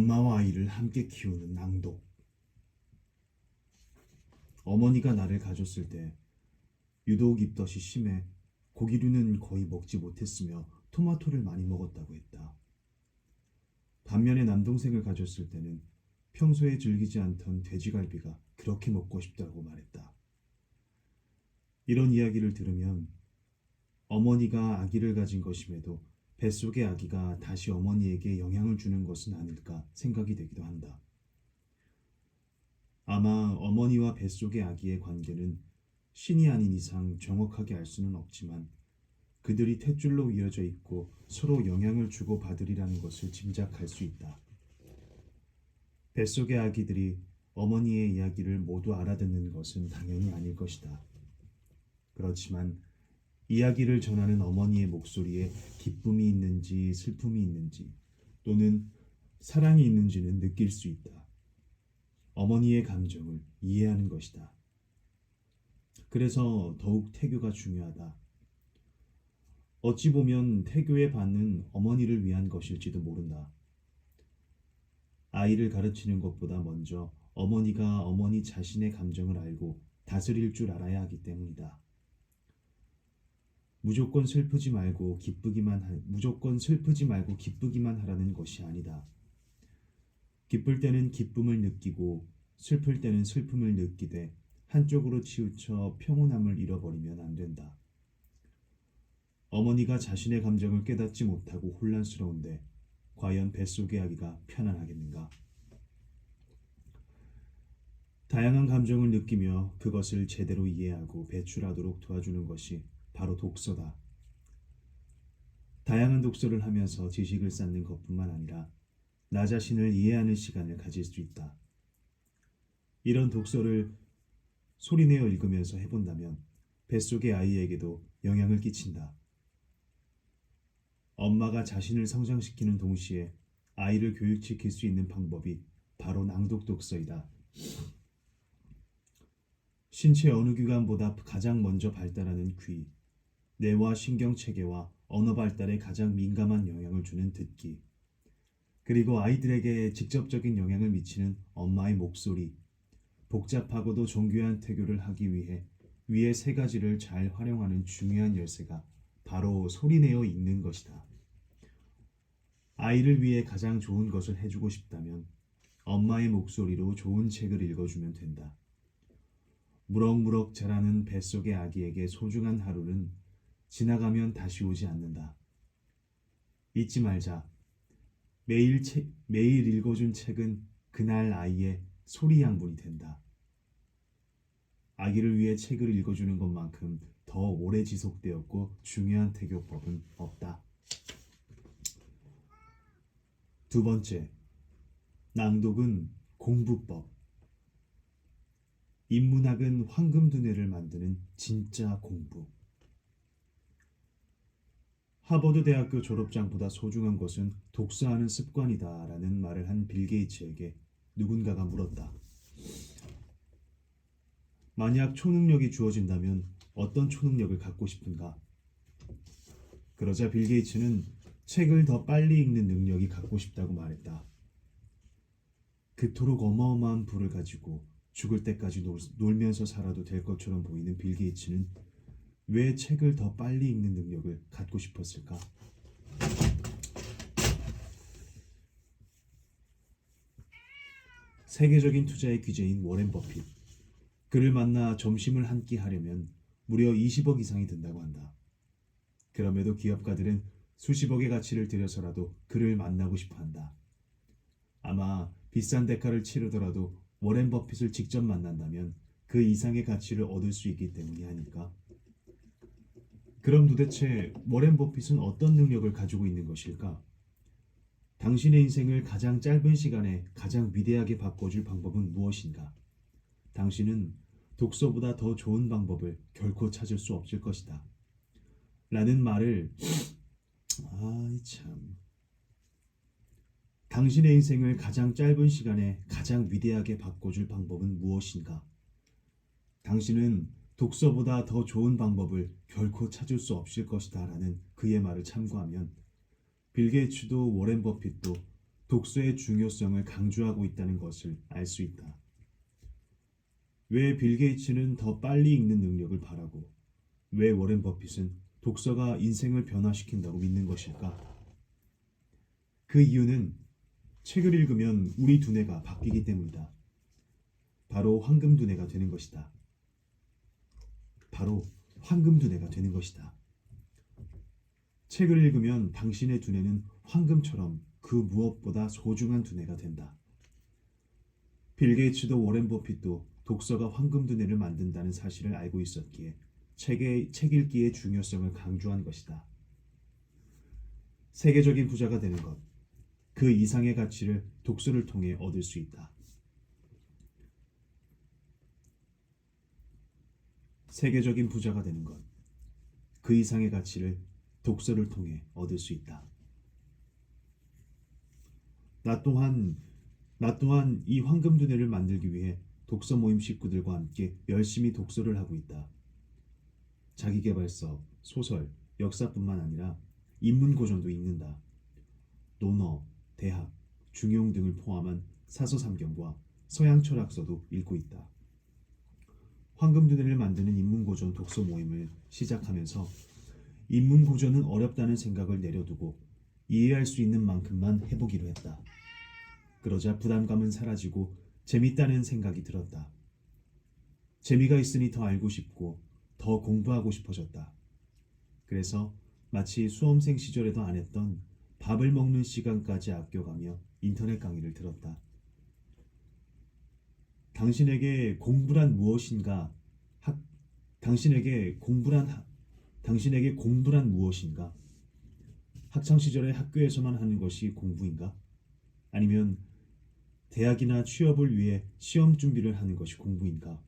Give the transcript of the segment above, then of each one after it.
엄마와 아이를 함께 키우는 낭독. 어머니가 나를 가졌을 때 유독 입덧이 심해 고기류는 거의 먹지 못했으며 토마토를 많이 먹었다고 했다. 반면에 남동생을 가졌을 때는 평소에 즐기지 않던 돼지갈비가 그렇게 먹고 싶다고 말했다. 이런 이야기를 들으면 어머니가 아기를 가진 것임에도 뱃속의 아기가 다시 어머니에게 영향을 주는 것은 아닐까 생각이 되기도 한다. 아마 어머니와 뱃속의 아기의 관계는 신이 아닌 이상 정확하게 알 수는 없지만 그들이 탯줄로 이어져 있고 서로 영향을 주고 받으리라는 것을 짐작할 수 있다. 뱃속의 아기들이 어머니의 이야기를 모두 알아듣는 것은 당연히 아닐 것이다. 그렇지만 이야기를 전하는 어머니의 목소리에 기쁨이 있는지 슬픔이 있는지 또는 사랑이 있는지는 느낄 수 있다. 어머니의 감정을 이해하는 것이다. 그래서 더욱 태교가 중요하다. 어찌 보면 태교의 반은 어머니를 위한 것일지도 모른다. 아이를 가르치는 것보다 먼저 어머니가 어머니 자신의 감정을 알고 다스릴 줄 알아야 하기 때문이다. 무조건 슬프지 말고 기쁘기만 하라는 것이 아니다. 기쁠 때는 기쁨을 느끼고 슬플 때는 슬픔을 느끼되 한쪽으로 치우쳐 평온함을 잃어버리면 안 된다. 어머니가 자신의 감정을 깨닫지 못하고 혼란스러운데 과연 뱃속의 아기가 편안하겠는가? 다양한 감정을 느끼며 그것을 제대로 이해하고 배출하도록 도와주는 것이 바로 독서다. 다양한 독서를 하면서 지식을 쌓는 것뿐만 아니라 나 자신을 이해하는 시간을 가질 수 있다. 이런 독서를 소리내어 읽으면서 해본다면 뱃속의 아이에게도 영향을 끼친다. 엄마가 자신을 성장시키는 동시에 아이를 교육시킬 수 있는 방법이 바로 낭독 독서이다. 신체 어느 기관보다 가장 먼저 발달하는 귀, 뇌와 신경체계와 언어 발달에 가장 민감한 영향을 주는 듣기, 그리고 아이들에게 직접적인 영향을 미치는 엄마의 목소리, 복잡하고도 정교한 태교를 하기 위해 위의 세 가지를 잘 활용하는 중요한 열쇠가 바로 소리내어 읽는 것이다. 아이를 위해 가장 좋은 것을 해주고 싶다면 엄마의 목소리로 좋은 책을 읽어주면 된다. 무럭무럭 자라는 뱃속의 아기에게 소중한 하루는 지나가면 다시 오지 않는다. 잊지 말자. 매일 읽어준 책은 그날 아이의 소리 양분이 된다. 아기를 위해 책을 읽어주는 것만큼 더 오래 지속되었고 중요한 태교법은 없다. 두 번째, 낭독은 공부법. 인문학은 황금 두뇌를 만드는 진짜 공부. 하버드 대학교 졸업장보다 소중한 것은 독서하는 습관이다 라는 말을 한 빌 게이츠에게 누군가가 물었다. 만약 초능력이 주어진다면 어떤 초능력을 갖고 싶은가? 그러자 빌 게이츠는 책을 더 빨리 읽는 능력이 갖고 싶다고 말했다. 그토록 어마어마한 부를 가지고 죽을 때까지 놀면서 살아도 될 것처럼 보이는 빌 게이츠는 왜 책을 더 빨리 읽는 능력을 갖고 싶었을까? 세계적인 투자의 귀재인 워렌 버핏. 그를 만나 점심을 한 끼 하려면 무려 20억 이상이 든다고 한다. 그럼에도 기업가들은 수십억의 가치를 들여서라도 그를 만나고 싶어 한다. 아마 비싼 대가를 치르더라도 워렌 버핏을 직접 만난다면 그 이상의 가치를 얻을 수 있기 때문이 아닐까? 그럼 도대체 워렌 버핏은 어떤 능력을 가지고 있는 것일까? 당신의 인생을 가장 짧은 시간에 가장 위대하게 바꿔줄 방법은 무엇인가? 당신은 독서보다 더 좋은 방법을 결코 찾을 수 없을 것이다. 라는 말을 당신의 인생을 가장 짧은 시간에 가장 위대하게 바꿔줄 방법은 무엇인가? 당신은 독서보다 더 좋은 방법을 결코 찾을 수 없을 것이다 라는 그의 말을 참고하면 빌 게이츠도 워렌 버핏도 독서의 중요성을 강조하고 있다는 것을 알 수 있다. 왜 빌 게이츠는 더 빨리 읽는 능력을 바라고 왜 워렌 버핏은 독서가 인생을 변화시킨다고 믿는 것일까? 그 이유는 책을 읽으면 우리 두뇌가 바뀌기 때문이다. 바로 황금 두뇌가 되는 것이다. 바로 황금 두뇌가 되는 것이다. 책을 읽으면 당신의 두뇌는 황금처럼 그 무엇보다 소중한 두뇌가 된다. 빌 게이츠도 워렌 버핏도 독서가 황금 두뇌를 만든다는 사실을 알고 있었기에 책 읽기의 중요성을 강조한 것이다. 세계적인 부자가 되는 것, 그 이상의 가치를 독서를 통해 얻을 수 있다. 세계적인 부자가 되는 것, 그 이상의 가치를 독서를 통해 얻을 수 있다. 나 또한 이 황금 두뇌를 만들기 위해 독서 모임 식구들과 함께 열심히 독서를 하고 있다. 자기계발서, 소설, 역사뿐만 아니라 인문고전도 읽는다. 논어, 대학, 중용 등을 포함한 사서삼경과 서양 철학서도 읽고 있다. 황금 두뇌를 만드는 인문고전 독서 모임을 시작하면서 인문고전은 어렵다는 생각을 내려두고 이해할 수 있는 만큼만 해보기로 했다. 그러자 부담감은 사라지고 재밌다는 생각이 들었다. 재미가 있으니 더 알고 싶고 더 공부하고 싶어졌다. 그래서 마치 수험생 시절에도 안 했던 밥을 먹는 시간까지 아껴가며 인터넷 강의를 들었다. 당신에게 공부란 무엇인가? 당신에게 공부란 무엇인가? 학창 시절에 학교에서만 하는 것이 공부인가? 아니면 대학이나 취업을 위해 시험 준비를 하는 것이 공부인가?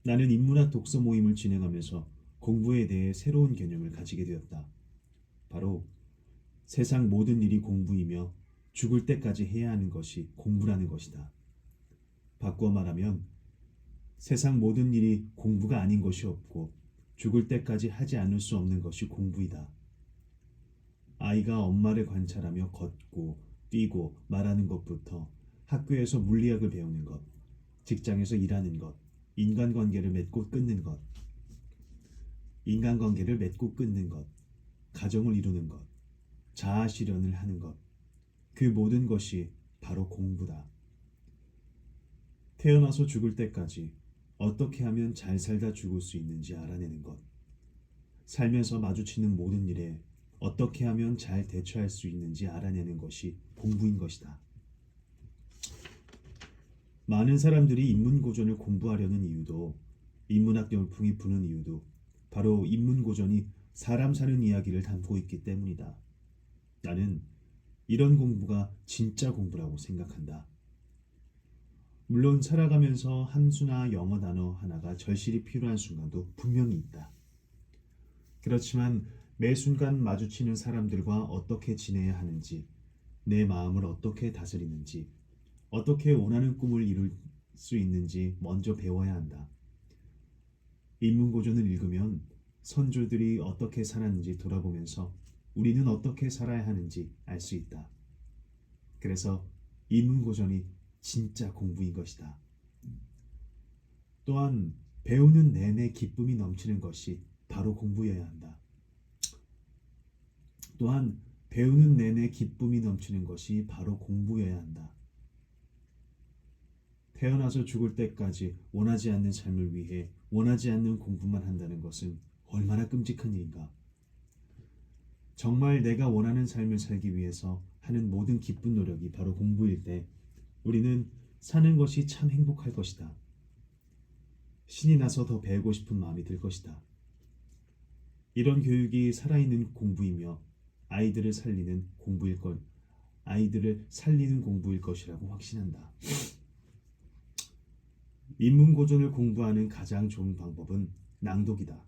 나는 인문학 독서 모임을 진행하면서 공부에 대해 새로운 개념을 가지게 되었다. 바로 세상 모든 일이 공부이며 죽을 때까지 해야 하는 것이 공부라는 것이다. 바꾸어 말하면 세상 모든 일이 공부가 아닌 것이 없고 죽을 때까지 하지 않을 수 없는 것이 공부이다. 아이가 엄마를 관찰하며 걷고 뛰고 말하는 것부터 학교에서 물리학을 배우는 것, 직장에서 일하는 것, 인간관계를 맺고 끊는 것, 가정을 이루는 것, 자아 실현을 하는 것, 그 모든 것이 바로 공부다. 태어나서 죽을 때까지 어떻게 하면 잘 살다 죽을 수 있는지 알아내는 것, 살면서 마주치는 모든 일에 어떻게 하면 잘 대처할 수 있는지 알아내는 것이 공부인 것이다. 많은 사람들이 인문고전을 공부하려는 이유도, 인문학 열풍이 부는 이유도 바로 인문고전이 사람 사는 이야기를 담고 있기 때문이다. 나는 이런 공부가 진짜 공부라고 생각한다. 물론 살아가면서 한수나 영어 단어 하나가 절실히 필요한 순간도 분명히 있다. 그렇지만 매 순간 마주치는 사람들과 어떻게 지내야 하는지, 내 마음을 어떻게 다스리는지, 어떻게 원하는 꿈을 이룰 수 있는지 먼저 배워야 한다. 인문고전을 읽으면 선조들이 어떻게 살았는지 돌아보면서 우리는 어떻게 살아야 하는지 알 수 있다. 그래서 인문고전이 진짜 공부인 것이다. 또한 배우는 내내 기쁨이 넘치는 것이 바로 공부여야 한다. 태어나서 죽을 때까지 원하지 않는 삶을 위해 원하지 않는 공부만 한다는 것은 얼마나 끔찍한 일인가. 정말 내가 원하는 삶을 살기 위해서 하는 모든 기쁜 노력이 바로 공부일 때 우리는 사는 것이 참 행복할 것이다. 신이 나서 더 배우고 싶은 마음이 들 것이다. 이런 교육이 살아있는 공부이며 아이들을 살리는 공부일 것이라고 확신한다. 인문고전을 공부하는 가장 좋은 방법은 낭독이다.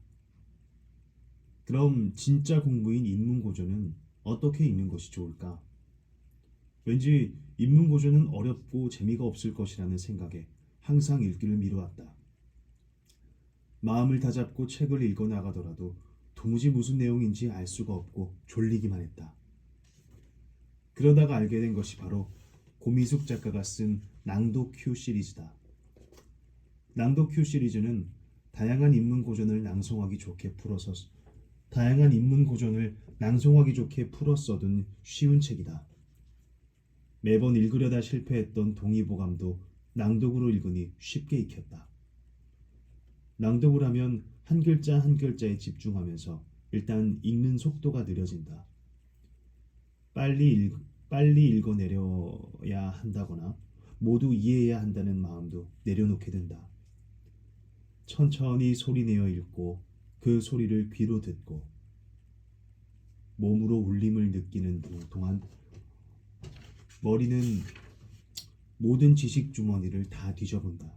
그럼 진짜 공부인 인문고전은 어떻게 읽는 것이 좋을까? 왠지 인문고전은 어렵고 재미가 없을 것이라는 생각에 항상 읽기를 미루었다. 마음을 다잡고 책을 읽어 나가더라도 도무지 무슨 내용인지 알 수가 없고 졸리기만 했다. 그러다가 알게 된 것이 바로 고미숙 작가가 쓴 낭독 큐 시리즈다. 낭독 큐 시리즈는 다양한 인문 고전을 낭송하기 좋게 풀어 써둔 쉬운 책이다. 매번 읽으려다 실패했던 동의보감도 낭독으로 읽으니 쉽게 익혔다. 낭독을 하면 한 글자 한 글자에 집중하면서 일단 읽는 속도가 느려진다. 빨리 읽어내려야 한다거나 모두 이해해야 한다는 마음도 내려놓게 된다. 천천히 소리내어 읽고 그 소리를 귀로 듣고 몸으로 울림을 느끼는 동안 머리는 모든 지식 주머니를 다 뒤져본다.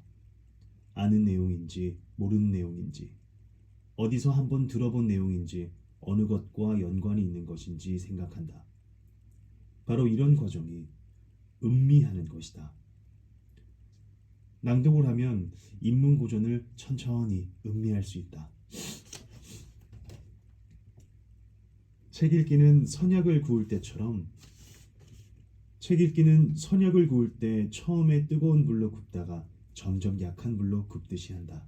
아는 내용인지 모르는 내용인지 어디서 한번 들어본 내용인지 어느 것과 연관이 있는 것인지 생각한다. 바로 이런 과정이 음미하는 것이다. 낭독을 하면 인문 고전을 천천히 음미할 수 있다. 책 읽기는 선약을 구울 때 처음에 뜨거운 불로 굽다가 점점 약한 불로 굽듯이 한다.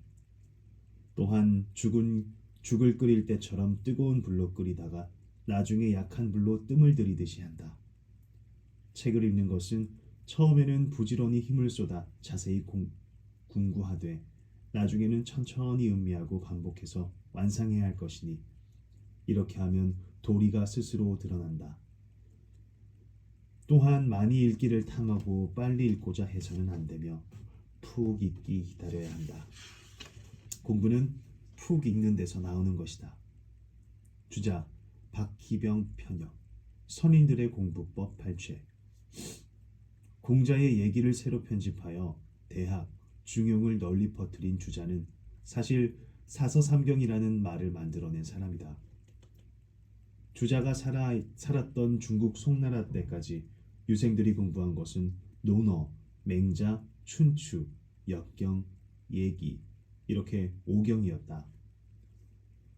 또한 죽을 끓일 때처럼 뜨거운 불로 끓이다가 나중에 약한 불로 뜸을 들이듯이 한다. 책을 읽는 것은 처음에는 부지런히 힘을 쏟아 자세히 궁구하되 나중에는 천천히 음미하고 반복해서 완상해야 할 것이니 이렇게 하면 도리가 스스로 드러난다. 또한 많이 읽기를 탐하고 빨리 읽고자 해서는 안 되며 푹 읽기 기다려야 한다. 공부는 푹 읽는 데서 나오는 것이다. 주자 박희병 편역 선인들의 공부법 8죄. 공자의 얘기를 새로 편집하여 대학, 중용을 널리 퍼뜨린 주자는 사실 사서삼경이라는 말을 만들어낸 사람이다. 주자가 살았던 중국 송나라 때까지 유생들이 공부한 것은 논어, 맹자, 춘추, 역경, 예기 이렇게 5경이었다.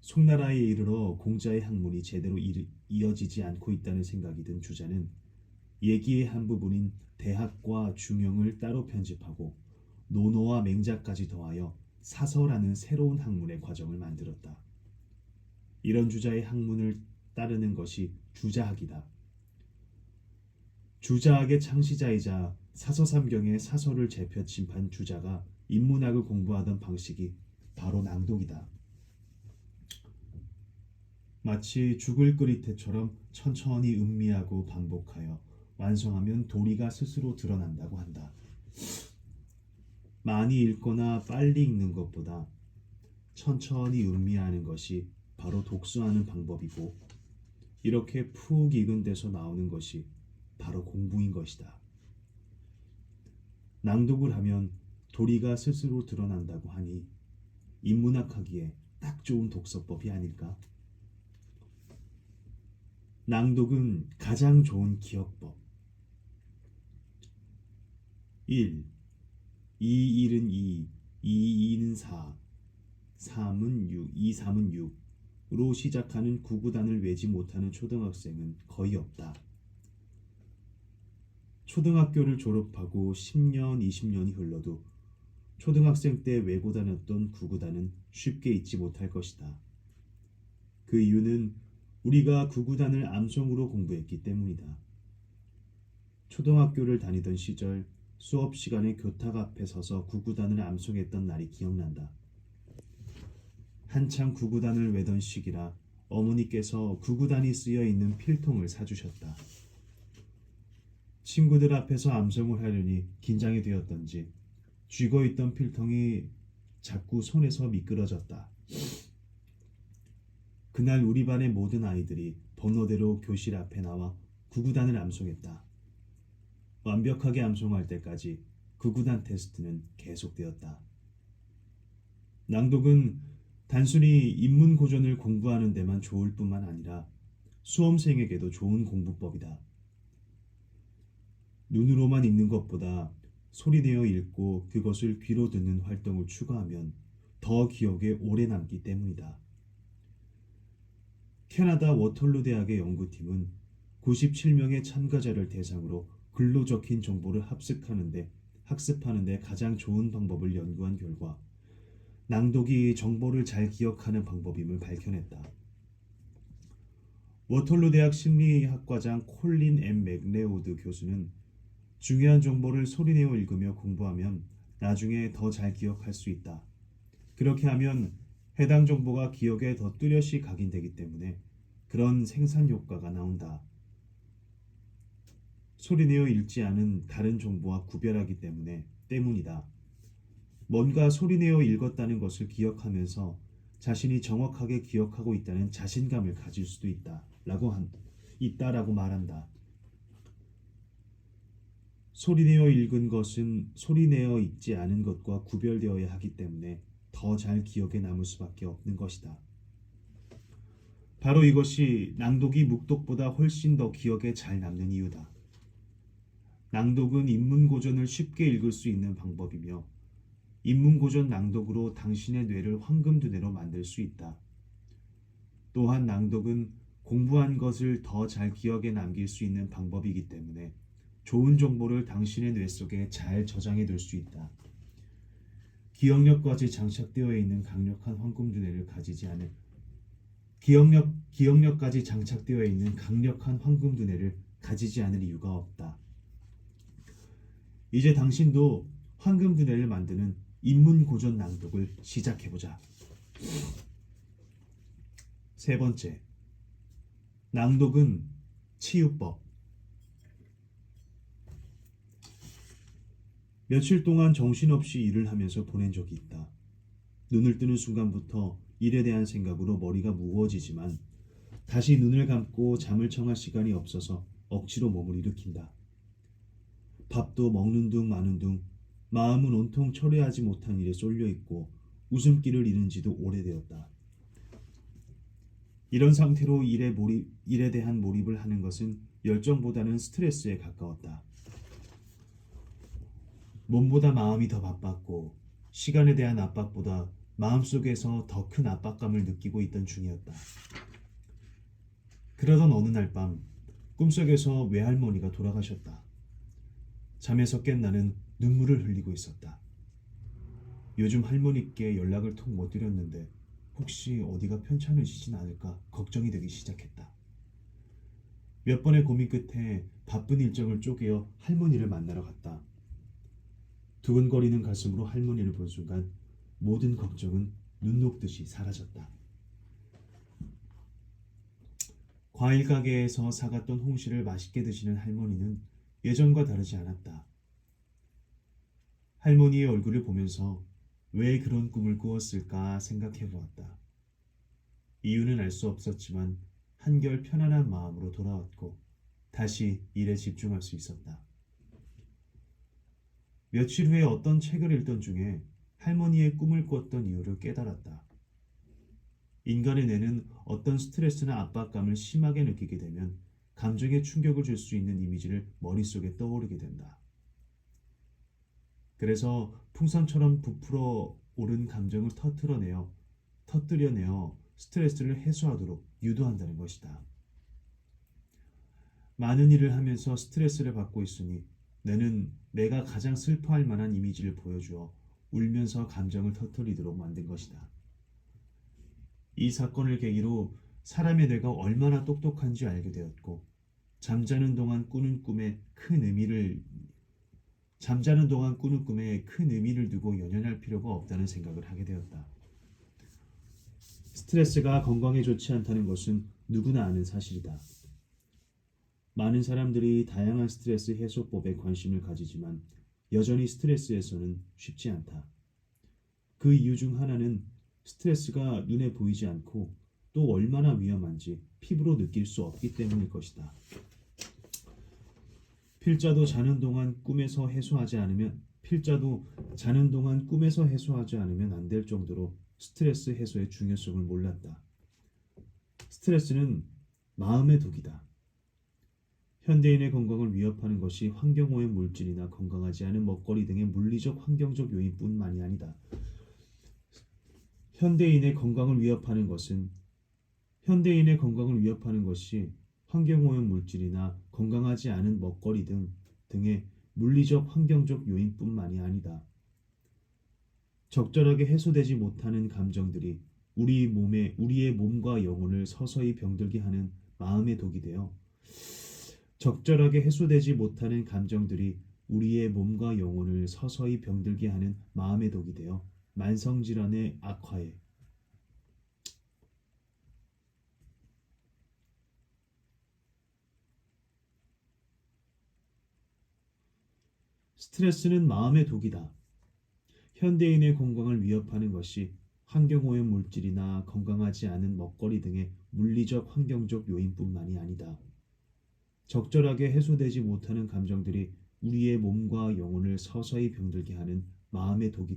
송나라에 이르러 공자의 학문이 제대로 이어지지 않고 있다는 생각이 든 주자는 예기의 한 부분인 대학과 중용을 따로 편집하고 논어와 맹자까지 더하여 사서라는 새로운 학문의 과정을 만들었다. 이런 주자의 학문을 따르는 것이 주자학이다. 주자학의 창시자이자 사서삼경의 사서를 재편집한 주자가 인문학을 공부하던 방식이 바로 낭독이다. 마치 죽을 끓일 때처럼 천천히 음미하고 반복하여 완성하면 도리가 스스로 드러난다고 한다. 많이 읽거나 빨리 읽는 것보다 천천히 음미하는 것이 바로 독서하는 방법이고 이렇게 푹 익은 데서 나오는 것이 바로 공부인 것이다. 낭독을 하면 도리가 스스로 드러난다고 하니 인문학하기에 딱 좋은 독서법이 아닐까? 낭독은 가장 좋은 기억법. 1. 2, 1은 2, 2, 2는 4, 3은 6, 2, 3은 6으로 시작하는 구구단을 외지 못하는 초등학생은 거의 없다. 초등학교를 졸업하고 10년, 20년이 흘러도 초등학생 때 외고 다녔던 구구단은 쉽게 잊지 못할 것이다. 그 이유는 우리가 구구단을 암송으로 공부했기 때문이다. 초등학교를 다니던 시절 수업 시간에 교탁 앞에 서서 구구단을 암송했던 날이 기억난다. 한창 구구단을 외던 시기라 어머니께서 구구단이 쓰여 있는 필통을 사주셨다. 친구들 앞에서 암송을 하려니 긴장이 되었던지 쥐고 있던 필통이 자꾸 손에서 미끄러졌다. 그날 우리 반의 모든 아이들이 번호대로 교실 앞에 나와 구구단을 암송했다. 완벽하게 암송할 때까지 구구단 테스트는 계속되었다. 낭독은 단순히 인문 고전을 공부하는 데만 좋을 뿐만 아니라 수험생에게도 좋은 공부법이다. 눈으로만 읽는 것보다 소리내어 읽고 그것을 귀로 듣는 활동을 추가하면 더 기억에 오래 남기 때문이다. 캐나다 워털루 대학의 연구팀은 97명의 참가자를 대상으로 글로 적힌 정보를 학습하는 데 가장 좋은 방법을 연구한 결과 낭독이 정보를 잘 기억하는 방법임을 밝혀냈다. 워털루 대학 심리학과장 콜린 M. 맥레오드 교수는 중요한 정보를 소리내어 읽으며 공부하면 나중에 더 잘 기억할 수 있다. 그렇게 하면 해당 정보가 기억에 더 뚜렷이 각인되기 때문에 그런 생산 효과가 나온다. 소리내어 읽지 않은 다른 정보와 구별하기 때문이다. 뭔가 소리내어 읽었다는 것을 기억하면서 자신이 정확하게 기억하고 있다는 자신감을 가질 수도 있다라고 말한다. 소리내어 읽은 것은 소리내어 읽지 않은 것과 구별되어야 하기 때문에 더 잘 기억에 남을 수밖에 없는 것이다. 바로 이것이 낭독이 묵독보다 훨씬 더 기억에 잘 남는 이유다. 낭독은 인문고전을 쉽게 읽을 수 있는 방법이며 인문고전 낭독으로 당신의 뇌를 황금두뇌로 만들 수 있다. 또한 낭독은 공부한 것을 더 잘 기억에 남길 수 있는 방법이기 때문에 좋은 정보를 당신의 뇌 속에 잘 저장해 둘 수 있다. 기억력까지 장착되어 있는 강력한 황금두뇌를 가지지 않은 기억력까지 장착되어 있는 강력한 황금두뇌를 가지지 않을 이유가 없다. 이제 당신도 황금두뇌를 만드는 인문고전 낭독을 시작해보자. 세 번째, 낭독은 치유법. 며칠 동안 정신없이 일을 하면서 보낸 적이 있다. 눈을 뜨는 순간부터 일에 대한 생각으로 머리가 무거워지지만 다시 눈을 감고 잠을 청할 시간이 없어서 억지로 몸을 일으킨다. 밥도 먹는 둥 마는 둥 마음은 온통 처리하지 못한 일에 쏠려 있고 웃음기를 잃은 지도 오래되었다. 이런 상태로 일에 대한 몰입을 하는 것은 열정보다는 스트레스에 가까웠다. 몸보다 마음이 더 바빴고 시간에 대한 압박보다 마음속에서 더 큰 압박감을 느끼고 있던 중이었다. 그러던 어느 날 밤 꿈속에서 외할머니가 돌아가셨다. 잠에서 깬 나는 눈물을 흘리고 있었다. 요즘 할머니께 연락을 통 못 드렸는데 혹시 어디가 편찮으시진 않을까 걱정이 되기 시작했다. 몇 번의 고민 끝에 바쁜 일정을 쪼개어 할머니를 만나러 갔다. 두근거리는 가슴으로 할머니를 본 순간 모든 걱정은 눈 녹듯이 사라졌다. 과일 가게에서 사갔던 홍시를 맛있게 드시는 할머니는 예전과 다르지 않았다. 할머니의 얼굴을 보면서 왜 그런 꿈을 꾸었을까 생각해 보았다. 이유는 알 수 없었지만 한결 편안한 마음으로 돌아왔고 다시 일에 집중할 수 있었다. 며칠 후에 어떤 책을 읽던 중에 할머니의 꿈을 꿨던 이유를 깨달았다. 인간의 뇌는 어떤 스트레스나 압박감을 심하게 느끼게 되면 감정에 충격을 줄 수 있는 이미지를 머릿속에 떠오르게 된다. 그래서 풍선처럼 부풀어 오른 감정을 터뜨려내어 스트레스를 해소하도록 유도한다는 것이다. 많은 일을 하면서 스트레스를 받고 있으니 뇌는 내가 가장 슬퍼할 만한 이미지를 보여주어 울면서 감정을 터뜨리도록 만든 것이다. 이 사건을 계기로 사람의 뇌가 얼마나 똑똑한지 알게 되었고 잠자는 동안 꾸는 꿈에 큰 의미를 두고 연연할 필요가 없다는 생각을 하게 되었다. 스트레스가 건강에 좋지 않다는 것은 누구나 아는 사실이다. 많은 사람들이 다양한 스트레스 해소법에 관심을 가지지만 여전히 스트레스 해소는 쉽지 않다. 그 이유 중 하나는 스트레스가 눈에 보이지 않고 또 얼마나 위험한지 피부로 느낄 수 없기 때문일 것이다. 필자도 자는 동안 꿈에서 해소하지 않으면 안 될 정도로 스트레스 해소의 중요성을 몰랐다. 스트레스는 마음의 독이다. 현대인의 건강을 위협하는 것이 환경오염 물질이나 건강하지 않은 먹거리 등의 물리적 환경적 요인뿐만이 아니다. 현대인의 건강을 위협하는 것이 환경오염 물질이나 건강하지 않은 먹거리 등의 물리적 환경적 요인뿐만이 아니다. 적절하게 해소되지 못하는 감정들이 우리의 몸과 영혼을 서서히 병들게 하는 마음의 독이 되어 적절하게 해소되지 못하는 감정들이 우리의 몸과 영혼을 서서히 병들게 하는 마음의 독이 되어 만성질환의 악화에 스트레스는 마음의 독이다. 현대인의 건강을 위협하는 것이 환경오염 물질이나 건강하지 않은 먹거리 등의 물리적 환경적 요인뿐만이 아니다. 적절하게 해소되지 못하는 감정들이 우리의 몸과 영혼을 서서히 병들게 하는 마음의 독이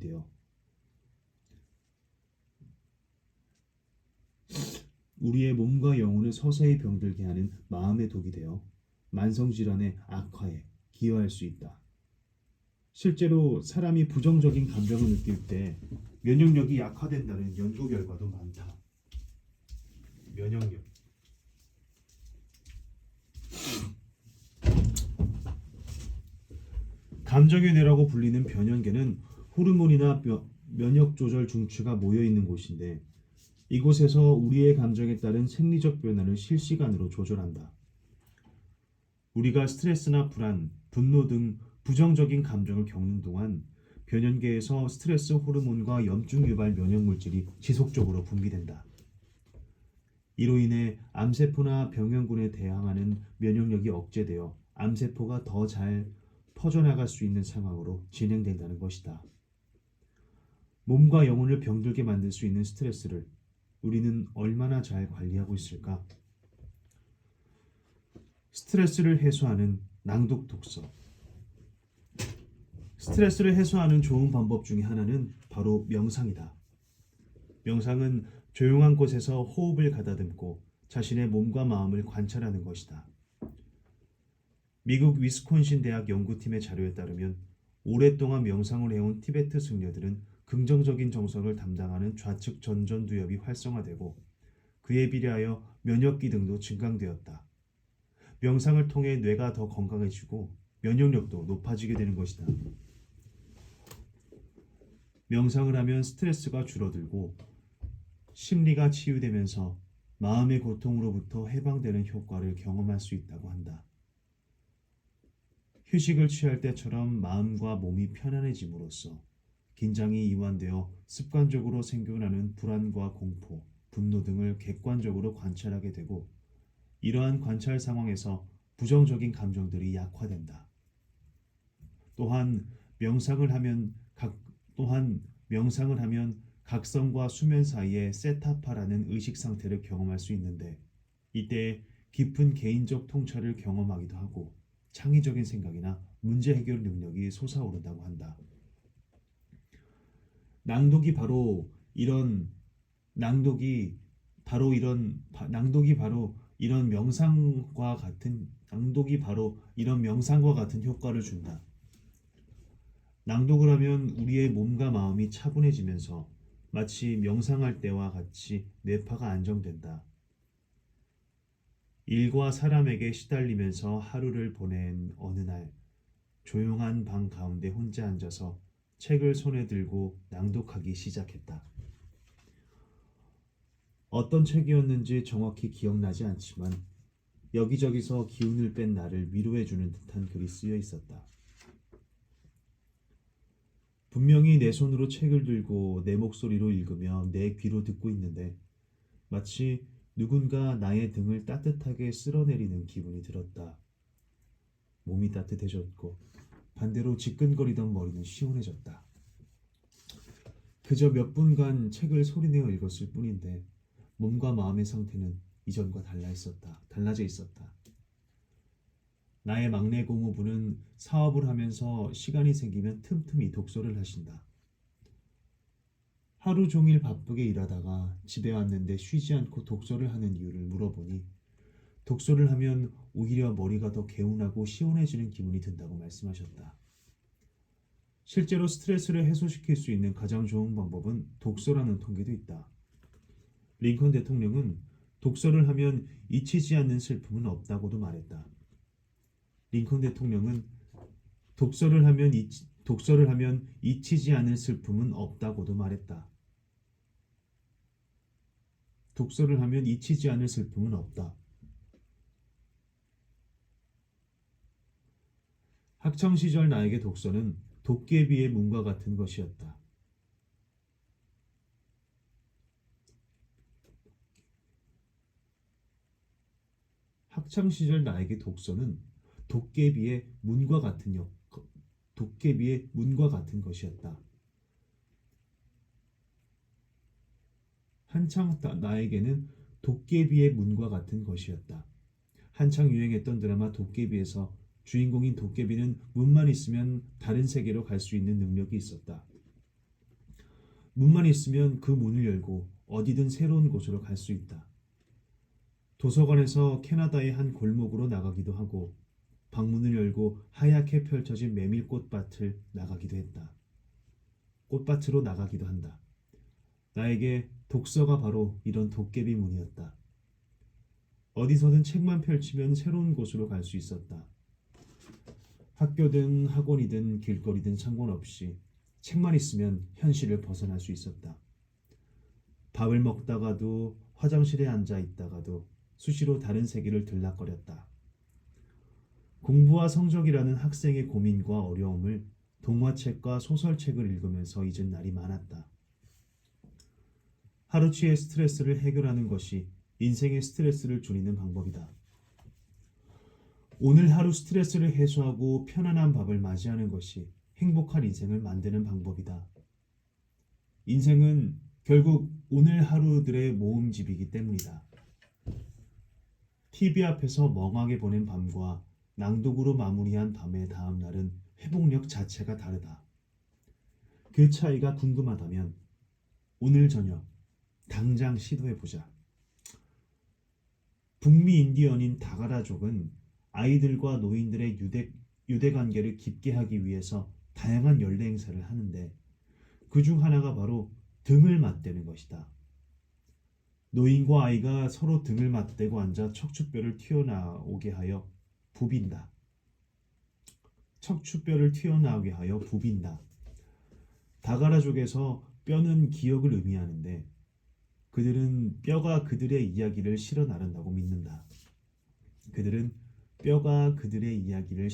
되어 만성질환의 악화에 기여할 수 있다. 실제로 사람이 부정적인 감정을 느낄 때 면역력이 약화된다는 연구 결과도 많다. 면역력. 감정의 뇌라고 불리는 변연계는 호르몬이나 면역 조절 중추가 모여 있는 곳인데 이곳에서 우리의 감정에 따른 생리적 변화를 실시간으로 조절한다. 우리가 스트레스나 불안, 분노 등 부정적인 감정을 겪는 동안 변연계에서 스트레스 호르몬과 염증 유발 면역 물질이 지속적으로 분비된다. 이로 인해 암세포나 병원군에 대항하는 면역력이 억제되어 암세포가 더 잘 퍼져나갈 수 있는 상황으로 진행된다는 것이다. 몸과 영혼을 병들게 만들 수 있는 스트레스를 우리는 얼마나 잘 관리하고 있을까? 스트레스를 해소하는 낭독 독서. 스트레스를 해소하는 좋은 방법 중에 하나는 바로 명상이다. 명상은 조용한 곳에서 호흡을 가다듬고 자신의 몸과 마음을 관찰하는 것이다. 미국 위스콘신 대학 연구팀의 자료에 따르면 오랫동안 명상을 해온 티베트 승려들은 긍정적인 정서를 담당하는 좌측 전전두엽이 활성화되고 그에 비례하여 면역 기능도 증강되었다. 명상을 통해 뇌가 더 건강해지고 면역력도 높아지게 되는 것이다. 명상을 하면 스트레스가 줄어들고 심리가 치유되면서 마음의 고통으로부터 해방되는 효과를 경험할 수 있다고 한다. 휴식을 취할 때처럼 마음과 몸이 편안해짐으로써 긴장이 이완되어 습관적으로 생겨나는 불안과 공포, 분노 등을 객관적으로 관찰하게 되고 이러한 관찰 상황에서 부정적인 감정들이 약화된다. 또한 명상을 하면 각성과 수면 사이에 세타파라는 의식 상태를 경험할 수 있는데 이때 깊은 개인적 통찰을 경험하기도 하고 창의적인 생각이나 문제 해결 능력이 솟아오른다고 한다. 낭독이 바로 이런 낭독이 바로 이런 낭독이 바로 이런 명상과 같은 효과를 준다. 낭독을 하면 우리의 몸과 마음이 차분해지면서 마치 명상할 때와 같이 뇌파가 안정된다. 일과 사람에게 시달리면서 하루를 보낸 어느 날 조용한 방 가운데 혼자 앉아서 책을 손에 들고 낭독하기 시작했다. 어떤 책이었는지 정확히 기억나지 않지만 여기저기서 기운을 뺀 나를 위로해주는 듯한 글이 쓰여 있었다. 분명히 내 손으로 책을 들고 내 목소리로 읽으며 내 귀로 듣고 있는데 마치 누군가 나의 등을 따뜻하게 쓸어내리는 기분이 들었다. 몸이 따뜻해졌고 반대로 지끈거리던 머리는 시원해졌다. 그저 몇 분간 책을 소리내어 읽었을 뿐인데 몸과 마음의 상태는 이전과 달라져 있었다. 나의 막내 고모부는 사업을 하면서 시간이 생기면 틈틈이 독서를 하신다. 하루 종일 바쁘게 일하다가 집에 왔는데 쉬지 않고 독서를 하는 이유를 물어보니 독서를 하면 오히려 머리가 더 개운하고 시원해지는 기분이 든다고 말씀하셨다. 실제로 스트레스를 해소시킬 수 있는 가장 좋은 방법은 독서라는 통계도 있다. 링컨 대통령은 독서를 하면 잊히지 않는 슬픔은 없다고도 말했다. 링컨 대통령은 독서를 하면 잊히지 않을 슬픔은 없다고도 말했다. 독서를 하면 잊히지 않을 슬픔은 없다. 학창 시절 나에게 독서는 도깨비의 문과 같은 것이었다. 학창 시절 나에게 독서는 도깨비의 문과 같은 도깨비의 문과 같은 것이었다. 나에게는 도깨비의 문과 같은 것이었다. 한창 유행했던 드라마 도깨비에서 주인공인 도깨비는 문만 있으면 다른 세계로 갈 수 있는 능력이 있었다. 문만 있으면 그 문을 열고 어디든 새로운 곳으로 갈 수 있다. 도서관에서 캐나다의 한 골목으로 나가기도 하고 방문을 열고 하얗게 펼쳐진 메밀꽃밭을 나가기도 했다. 꽃밭으로 나가기도 한다. 나에게 독서가 바로 이런 도깨비 문이었다. 어디서든 책만 펼치면 새로운 곳으로 갈 수 있었다. 학교든 학원이든 길거리든 상관없이 책만 있으면 현실을 벗어날 수 있었다. 밥을 먹다가도 화장실에 앉아 있다가도 수시로 다른 세계를 들락거렸다. 공부와 성적이라는 학생의 고민과 어려움을 동화책과 소설책을 읽으면서 잊은 날이 많았다. 하루치의 스트레스를 해결하는 것이 인생의 스트레스를 줄이는 방법이다. 오늘 하루 스트레스를 해소하고 편안한 밥을 맞이하는 것이 행복한 인생을 만드는 방법이다. 인생은 결국 오늘 하루들의 모음집이기 때문이다. TV 앞에서 멍하게 보낸 밤과 낭독으로 마무리한 밤의 다음 날은 회복력 자체가 다르다. 그 차이가 궁금하다면 오늘 저녁 당장 시도해보자. 북미 인디언인 다가라족은 아이들과 노인들의 유대 관계를 깊게 하기 위해서 다양한 연례 행사를 하는데 그 중 하나가 바로 등을 맞대는 것이다. 노인과 아이가 서로 등을 맞대고 앉아 척추뼈를 튀어나오게 하여 부빈다. 척추뼈를 튀어나오게 하여 부빈다. 다가라족에서 뼈는 기억을 의미하는데 그들은 뼈가 그들의 이야기를 실어 나른다고 믿는다. 그들은 뼈가 그들의 이야기를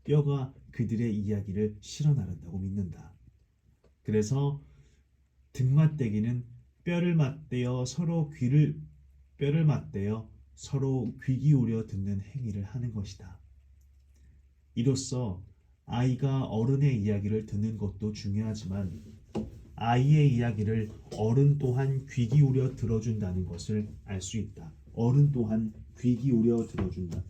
뼈가 그들의 이야기를 실어 나른다고 믿는다. 그래서 등맞대기는 뼈를 맞대어 서로 귀 기울여 듣는 행위를 하는 것이다. 이로써 아이가 어른의 이야기를 듣는 것도 중요하지만 아이의 이야기를 어른 또한 귀 기울여 들어준다는 것을 알 수 있다. 어른 또한 귀 기울여 들어준다.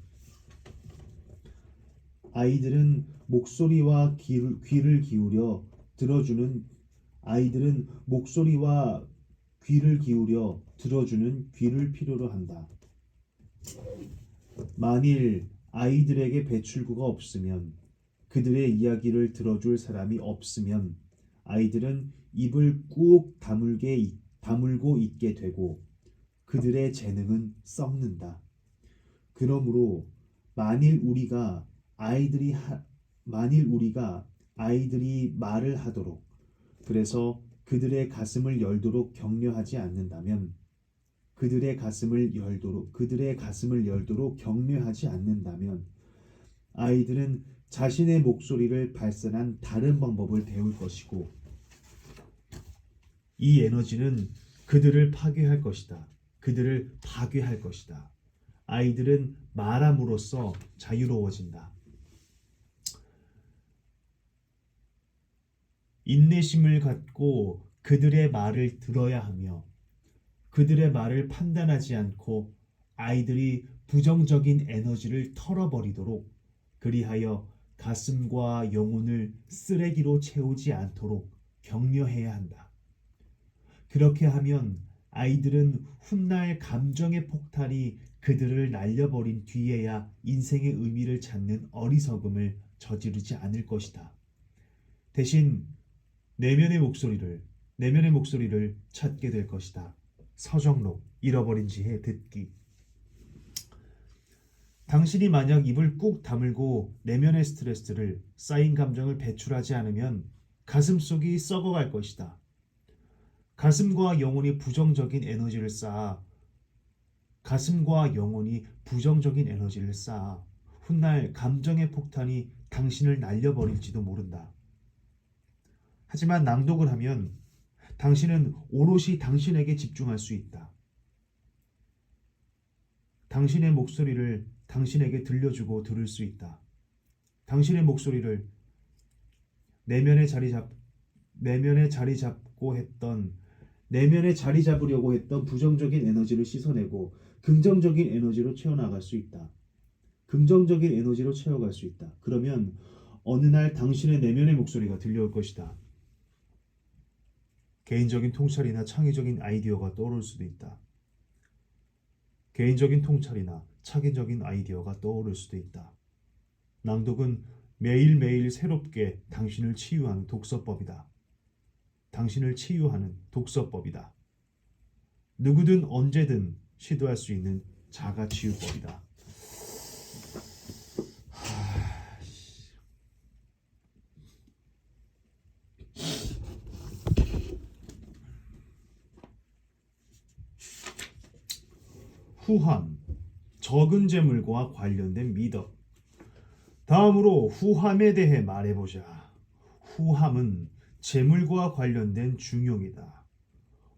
아이들은 목소리와 귀를 기울여 들어주는 귀를 필요로 한다. 만일 아이들에게 배출구가 없으면, 그들의 이야기를 들어줄 사람이 없으면 아이들은 입을 꾹 다물고 있게 되고 그들의 재능은 썩는다. 그러므로 만일 우리가 아이들이 말을 하도록, 그래서 그들의 가슴을 열도록 격려하지 않는다면, 아이들은 자신의 목소리를 발산한 다른 방법을 배울 것이고 이 에너지는 그들을 파괴할 것이다. 아이들은 말함으로써 자유로워진다. 인내심을 갖고 그들의 말을 들어야 하며 그들의 말을 판단하지 않고 아이들이 부정적인 에너지를 털어버리도록, 그리하여 가슴과 영혼을 쓰레기로 채우지 않도록 격려해야 한다. 그렇게 하면 아이들은 훗날 감정의 폭탄이 그들을 날려버린 뒤에야 인생의 의미를 찾는 어리석음을 저지르지 않을 것이다. 대신 내면의 목소리를 찾게 될 것이다. 서정록, 잃어버린 지혜 듣기. 당신이 만약 입을 꾹 다물고 내면의 스트레스를, 쌓인 감정을 배출하지 않으면 가슴속이 썩어갈 것이다. 가슴과 영혼이 부정적인 에너지를 쌓아 훗날 감정의 폭탄이 당신을 날려버릴지도 모른다. 하지만 낭독을 하면 당신은 오롯이 당신에게 집중할 수 있다. 당신의 목소리를 당신에게 들려주고 들을 수 있다. 당신의 목소리를 내면에 자리 잡으려고 했던 부정적인 에너지를 씻어내고 긍정적인 에너지로 채워나갈 수 있다. 긍정적인 에너지로 채워갈 수 있다. 그러면 어느 날 당신의 내면의 목소리가 들려올 것이다. 개인적인 통찰이나 창의적인 아이디어가 떠오를 수도 있다. 낭독은 매일매일 새롭게 당신을 치유하는 독서법이다. 누구든 언제든 시도할 수 있는 자가치유법이다. 후함, 적은 재물과 관련된 미덕. 다음으로 후함에 대해 말해보자. 후함은 재물과 관련된 중용이다.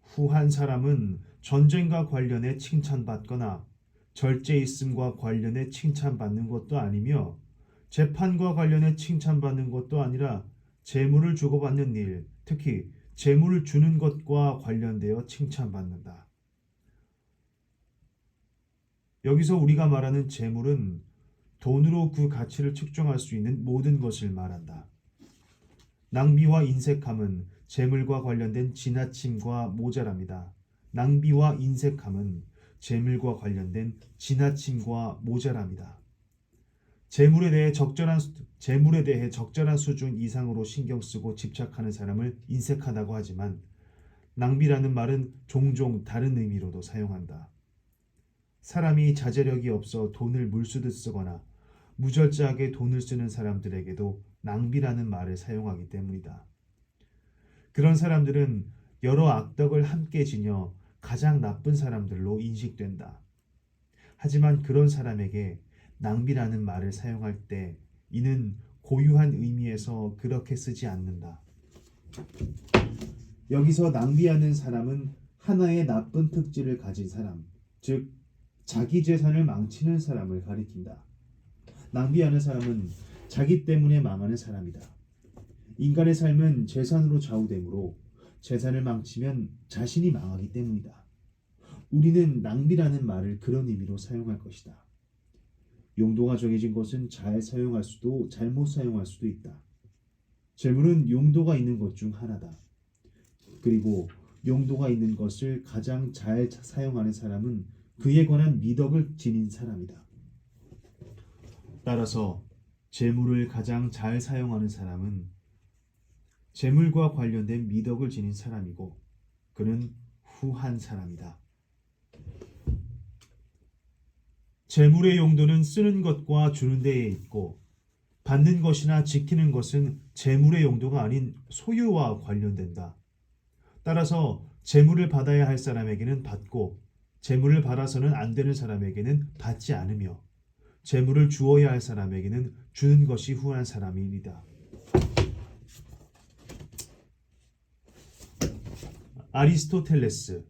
후한 사람은 전쟁과 관련해 칭찬받거나 절제 있음과 관련해 칭찬받는 것도 아니며 재판과 관련해 칭찬받는 것도 아니라 재물을 주고받는 일, 특히 재물을 주는 것과 관련되어 칭찬받는다. 여기서 우리가 말하는 재물은 돈으로 그 가치를 측정할 수 있는 모든 것을 말한다. 낭비와 인색함은 재물과 관련된 지나침과 모자람이다. 재물에 대해 적절한 수준 이상으로 신경 쓰고 집착하는 사람을 인색하다고 하지만 낭비라는 말은 종종 다른 의미로도 사용한다. 사람이 자제력이 없어 돈을 물쓰듯 쓰거나 무절제하게 돈을 쓰는 사람들에게도 낭비라는 말을 사용하기 때문이다. 그런 사람들은 여러 악덕을 함께 지녀 가장 나쁜 사람들로 인식된다. 하지만 그런 사람에게 낭비라는 말을 사용할 때 이는 고유한 의미에서 그렇게 쓰지 않는다. 여기서 낭비하는 사람은 하나의 나쁜 특질을 가진 사람, 즉 자기 재산을 망치는 사람을 가리킨다. 낭비하는 사람은 자기 때문에 망하는 사람이다. 인간의 삶은 재산으로 좌우되므로 재산을 망치면 자신이 망하기 때문이다. 우리는 낭비라는 말을 그런 의미로 사용할 것이다. 용도가 정해진 것은 잘 사용할 수도 잘못 사용할 수도 있다. 재물은 용도가 있는 것 중 하나다. 그리고 용도가 있는 것을 가장 잘 사용하는 사람은 그에 관한 미덕을 지닌 사람이다. 따라서 재물을 가장 잘 사용하는 사람은 재물과 관련된 미덕을 지닌 사람이고 그는 후한 사람이다. 재물의 용도는 쓰는 것과 주는 데에 있고 받는 것이나 지키는 것은 재물의 용도가 아닌 소유와 관련된다. 따라서 재물을 받아야 할 사람에게는 받고 재물을 받아서는 안 되는 사람에게는 받지 않으며 재물을 주어야 할 사람에게는 주는 것이 후한 사람이다. 아리스토텔레스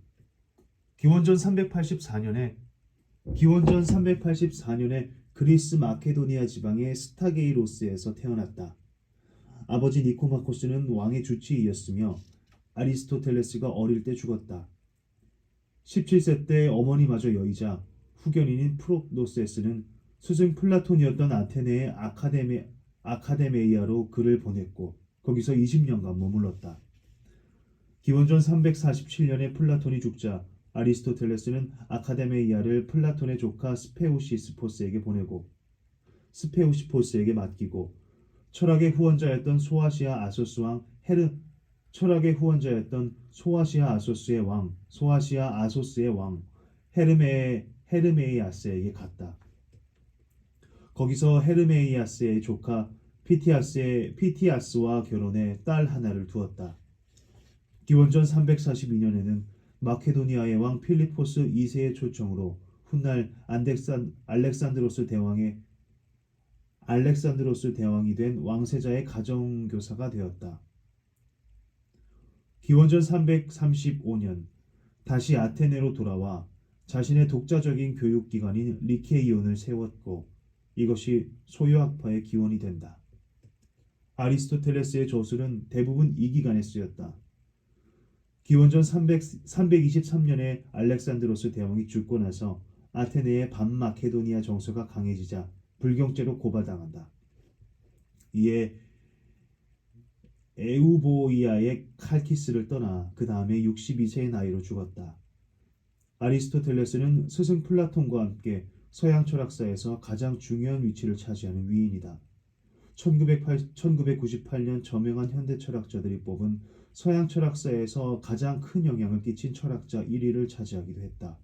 기원전 384년에 그리스 마케도니아 지방의 스타게이로스에서 태어났다. 아버지 니코마코스는 왕의 주치의였으며 아리스토텔레스가 어릴 때 죽었다. 17세 때 어머니마저 여의자 후견인인 프록노세스는 스승 플라톤이었던 아테네의 아카데메이아로 그를 보냈고 거기서 20년간 머물렀다. 기원전 347년에 플라톤이 죽자 아리스토텔레스는 아카데메이아를 플라톤의 조카 스페우시스포스에게 보내고 스페우시포스에게 맡기고 철학의 후원자였던 소아시아 아소스 왕 철학의 후원자였던 소아시아 아소스의 왕 헤르메이아스에게 갔다. 거기서 헤르메이아스의 조카 피티아스와 결혼해 딸 하나를 두었다. 기원전 342년에는 마케도니아의 왕 필리포스 2세의 초청으로 훗날 알렉산드로스 대왕이 된 왕세자의 가정교사가 되었다. 기원전 335년 다시 아테네로 돌아와 자신의 독자적인 교육기관인 리케이온을 세웠고 이것이 소요학파의 기원이 된다. 아리스토텔레스의 저술은 대부분 이 기간에 쓰였다. 기원전 323년에 알렉산드로스 대왕이 죽고 나서 아테네의 반마케도니아 정서가 강해지자 불경죄로 고발당한다. 이에 에우보이아의 칼키스를 떠나 그 다음에 62세의 나이로 죽었다. 아리스토텔레스는 스승 플라톤과 함께 서양 철학사에서 가장 중요한 위치를 차지하는 위인이다. 1998년 저명한 현대 철학자들이 뽑은 서양 철학사에서 가장 큰 영향을 끼친 철학자 1위를 차지하기도 했다.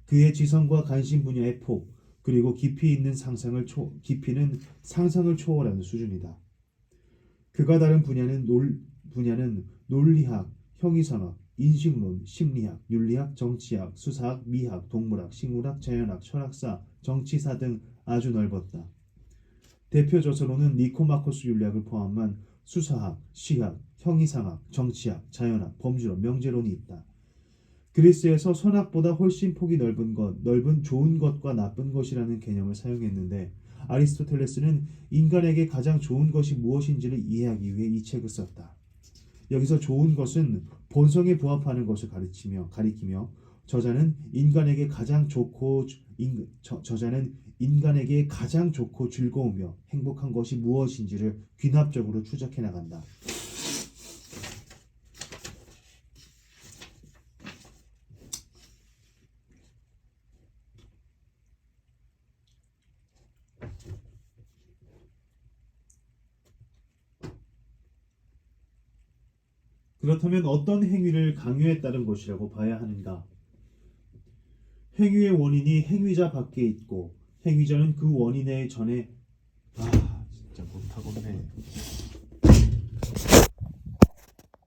그의 지성과 관심 분야의 폭 그리고 깊이는 상상을 초월하는 수준이다. 그가 다른 분야는 논리학, 형이상학, 인식론, 심리학, 윤리학, 정치학, 수사학, 미학, 동물학, 식물학, 자연학, 철학사, 정치사 등 아주 넓었다. 대표 저서로는 니코마코스 윤리학을 포함한 수사학, 시학, 형이상학, 정치학, 자연학, 범주론, 명제론이 있다. 그리스에서 선악보다 훨씬 폭이 넓은 좋은 것과 나쁜 것이라는 개념을 사용했는데 아리스토텔레스는 인간에게 가장 좋은 것이 무엇인지를 이해하기 위해 이 책을 썼다. 여기서 좋은 것은 본성에 부합하는 것을 가리키며 저자는 인간에게 가장 좋고 즐거우며 행복한 것이 무엇인지를 귀납적으로 추적해 나간다. 그렇다면 어떤 행위를 강요에 따른 것이라고 봐야 하는가? 행위의 원인이 행위자 밖에 있고 행위자는 그 원인에 전에 진짜 못하겠네.